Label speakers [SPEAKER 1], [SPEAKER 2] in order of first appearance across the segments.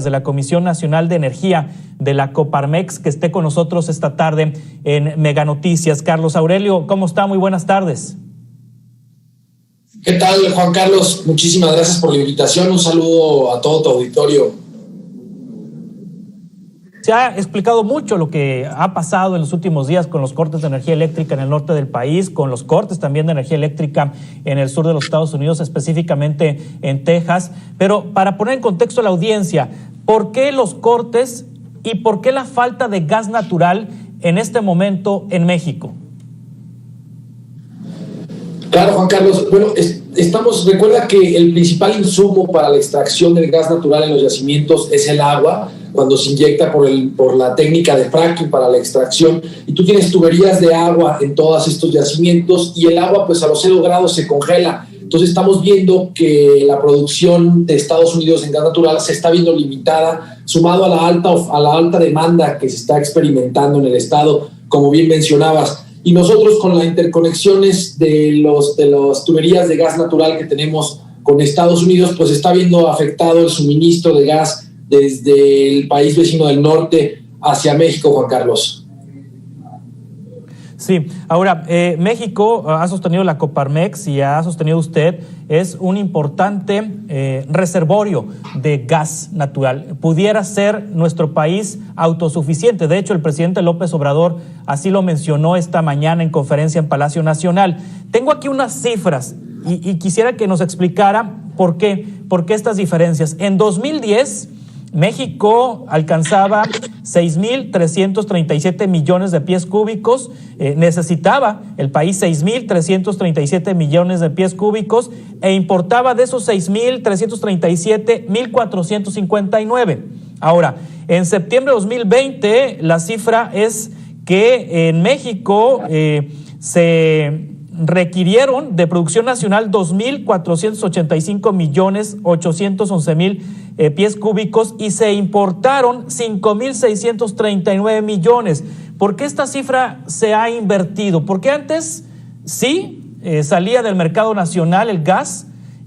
[SPEAKER 1] de la Comisión Nacional de Energía de la Coparmex, que esté con nosotros esta tarde en Mega Noticias. Carlos Aurelio, ¿cómo está? Muy buenas tardes.
[SPEAKER 2] ¿Qué tal, Juan Carlos? Muchísimas gracias por la invitación. Un saludo a todo tu auditorio.
[SPEAKER 1] Se ha explicado mucho lo que ha pasado en los últimos días con los cortes de energía eléctrica en el norte del país, con los cortes también de energía eléctrica en el sur de los Estados Unidos, específicamente en Texas. Pero para poner en contexto a la audiencia, ¿por qué los cortes y por qué la falta de gas natural en este momento en México?
[SPEAKER 2] Claro, Juan Carlos. Bueno, recuerda que el principal insumo para la extracción del gas natural en los yacimientos es el agua, cuando se inyecta por la técnica de fracking para la extracción, y tú tienes tuberías de agua en todos estos yacimientos y el agua pues a los 0 grados se congela. Entonces estamos viendo que la producción de Estados Unidos en gas natural se está viendo limitada, sumado a la alta demanda que se está experimentando en el estado, como bien mencionabas. Y nosotros con las interconexiones de las tuberías de gas natural que tenemos con Estados Unidos, pues está viendo afectado el suministro de gas desde el país vecino del norte hacia México, Juan Carlos.
[SPEAKER 1] Sí, ahora, México ha sostenido la Coparmex y ha sostenido usted, es un importante reservorio de gas natural. Pudiera ser nuestro país autosuficiente. De hecho, el presidente López Obrador así lo mencionó esta mañana en conferencia en Palacio Nacional. Tengo aquí unas cifras y quisiera que nos explicara por qué estas diferencias. En 2010... México alcanzaba 6,337 millones de pies cúbicos, necesitaba el país 6,337 millones de pies cúbicos e importaba de esos 6,337, 1,459. Ahora, en septiembre de 2020, la cifra es que en México se requirieron de producción nacional 2,485,811,000 pies cúbicos y se importaron 5,639 millones. ¿Por qué esta cifra se ha invertido? Porque antes sí salía del mercado nacional el gas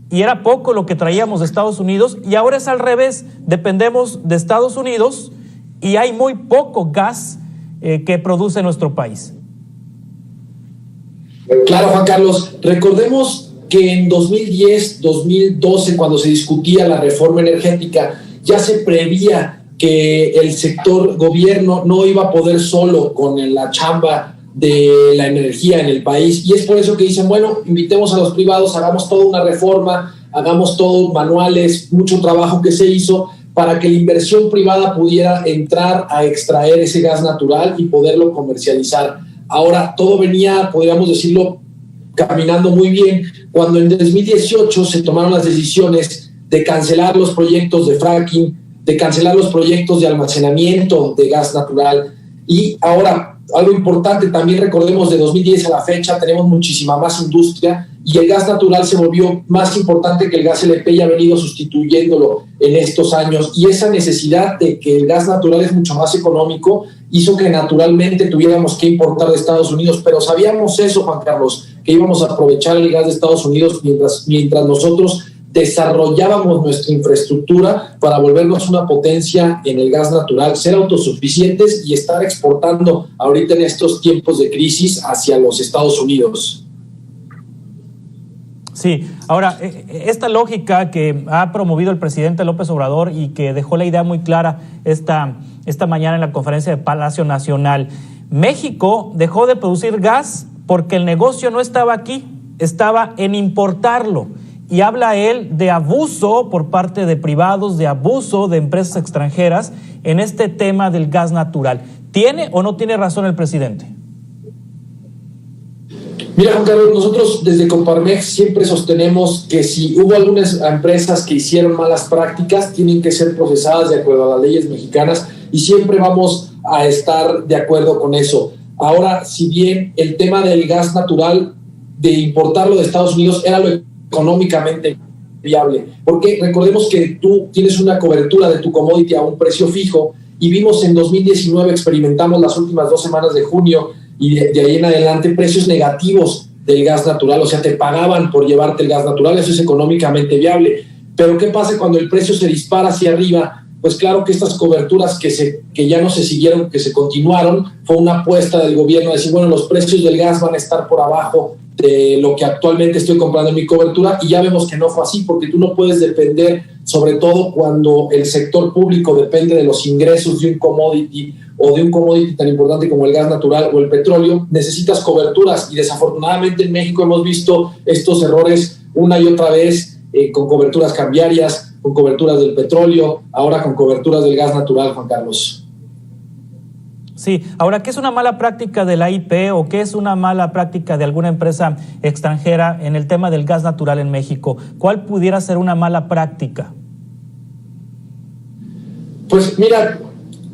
[SPEAKER 1] y era poco lo que traíamos de Estados Unidos, y ahora es al revés, dependemos de Estados Unidos y hay muy poco gas que produce nuestro país.
[SPEAKER 2] Claro, Juan Carlos, recordemos que en 2010, 2012, cuando se discutía la reforma energética, ya se preveía que el sector gobierno no iba a poder solo con la chamba de la energía en el país, y es por eso que dicen, bueno, invitemos a los privados, hagamos toda una reforma, hagamos todo manuales, mucho trabajo que se hizo para que la inversión privada pudiera entrar a extraer ese gas natural y poderlo comercializar. Ahora, todo venía, podríamos decirlo, caminando muy bien, cuando en 2018 se tomaron las decisiones de cancelar los proyectos de fracking, de cancelar los proyectos de almacenamiento de gas natural. Y ahora, algo importante, también recordemos, de 2010 a la fecha tenemos muchísima más industria y el gas natural se volvió más importante que el gas LP y ha venido sustituyéndolo en estos años. Y esa necesidad de que el gas natural es mucho más económico hizo que naturalmente tuviéramos que importar de Estados Unidos, pero sabíamos eso, Juan Carlos, que íbamos a aprovechar el gas de Estados Unidos mientras nosotros desarrollábamos nuestra infraestructura para volvernos una potencia en el gas natural, ser autosuficientes y estar exportando ahorita en estos tiempos de crisis hacia los Estados Unidos.
[SPEAKER 1] Sí, ahora, esta lógica que ha promovido el presidente López Obrador y que dejó la idea muy clara esta mañana en la conferencia de Palacio Nacional, México dejó de producir gas porque el negocio no estaba aquí, estaba en importarlo. Y habla él de abuso por parte de privados, de abuso de empresas extranjeras en este tema del gas natural. ¿Tiene o no tiene razón el presidente?
[SPEAKER 2] Mira, Juan Carlos, nosotros desde Coparmex siempre sostenemos que si hubo algunas empresas que hicieron malas prácticas, tienen que ser procesadas de acuerdo a las leyes mexicanas y siempre vamos a estar de acuerdo con eso. Ahora, si bien el tema del gas natural, de importarlo de Estados Unidos, era lo económicamente viable, porque recordemos que tú tienes una cobertura de tu commodity a un precio fijo y vimos en 2019, experimentamos las últimas 2 semanas de junio y de ahí en adelante precios negativos del gas natural, o sea, te pagaban por llevarte el gas natural, eso es económicamente viable. Pero ¿qué pasa cuando el precio se dispara hacia arriba pues claro que estas coberturas que ya no se siguieron, que se continuaron, fue una apuesta del gobierno de decir, bueno, los precios del gas van a estar por abajo de lo que actualmente estoy comprando en mi cobertura, y ya vemos que no fue así, porque tú no puedes depender, sobre todo cuando el sector público depende de los ingresos de un commodity o de un commodity tan importante como el gas natural o el petróleo, necesitas coberturas, y desafortunadamente en México hemos visto estos errores una y otra vez, con coberturas cambiarias, con coberturas del petróleo, ahora con coberturas del gas natural, Juan Carlos.
[SPEAKER 1] Sí, ahora, ¿qué es una mala práctica de la IP o qué es una mala práctica de alguna empresa extranjera en el tema del gas natural en México? ¿Cuál pudiera ser una mala práctica?
[SPEAKER 2] Pues mira,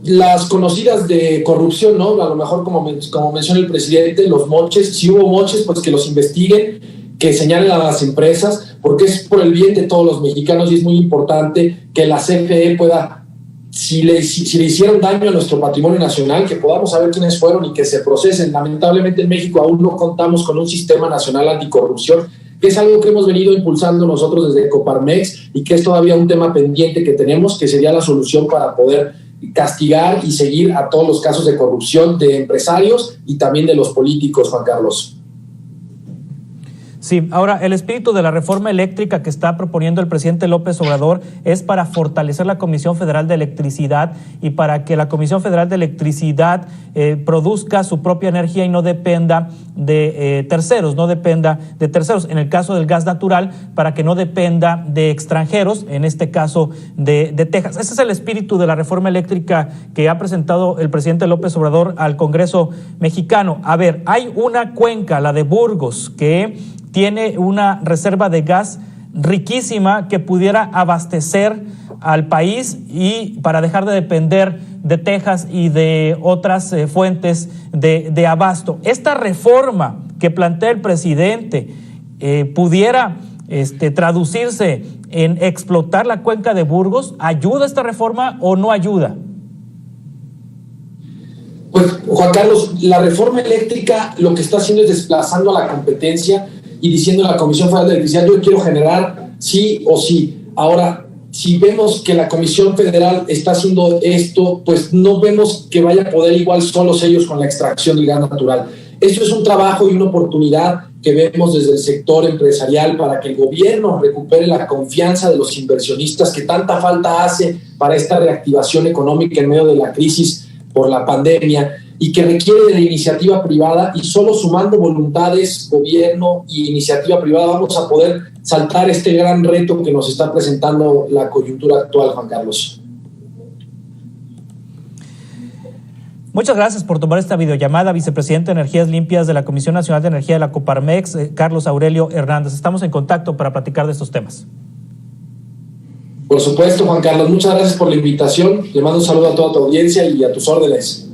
[SPEAKER 2] las conocidas de corrupción, ¿no? A lo mejor como menciona el presidente, los moches, si hubo moches, pues que los investiguen, que señalen a las empresas, porque es por el bien de todos los mexicanos, y es muy importante que la CFE pueda, si le hicieron daño a nuestro patrimonio nacional, que podamos saber quiénes fueron y que se procesen. Lamentablemente en México aún no contamos con un sistema nacional anticorrupción, que es algo que hemos venido impulsando nosotros desde Coparmex, y que es todavía un tema pendiente que tenemos, que sería la solución para poder castigar y seguir a todos los casos de corrupción de empresarios y también de los políticos, Juan Carlos.
[SPEAKER 1] Sí, ahora, el espíritu de la reforma eléctrica que está proponiendo el presidente López Obrador es para fortalecer la Comisión Federal de Electricidad y para que la Comisión Federal de Electricidad produzca su propia energía y no dependa de terceros, En el caso del gas natural, para que no dependa de extranjeros, en este caso de Texas. Ese es el espíritu de la reforma eléctrica que ha presentado el presidente López Obrador al Congreso mexicano. A ver, hay una cuenca, la de Burgos, que tiene una reserva de gas riquísima que pudiera abastecer al país y para dejar de depender de Texas y de otras fuentes de abasto. Esta reforma que plantea el presidente pudiera traducirse en explotar la cuenca de Burgos. ¿Ayuda esta reforma o no ayuda?
[SPEAKER 2] Pues, Juan Carlos, la reforma eléctrica lo que está haciendo es desplazando a la competencia y diciendo a la Comisión Federal de Electricidad, yo quiero generar sí o sí. Ahora, si vemos que la Comisión Federal está haciendo esto, pues no vemos que vaya a poder igual solos ellos con la extracción del gas natural. Esto es un trabajo y una oportunidad que vemos desde el sector empresarial para que el gobierno recupere la confianza de los inversionistas que tanta falta hace para esta reactivación económica en medio de la crisis por la pandemia, y que requiere de la iniciativa privada, y solo sumando voluntades, gobierno y iniciativa privada vamos a poder saltar este gran reto que nos está presentando la coyuntura actual, Juan Carlos.
[SPEAKER 1] Muchas gracias por tomar esta videollamada, vicepresidente de Energías Limpias de la Comisión Nacional de Energía de la Coparmex, Carlos Aurelio Hernández. Estamos en contacto para platicar de estos temas.
[SPEAKER 2] Por supuesto, Juan Carlos, muchas gracias por la invitación. Le mando un saludo a toda tu audiencia y a tus órdenes.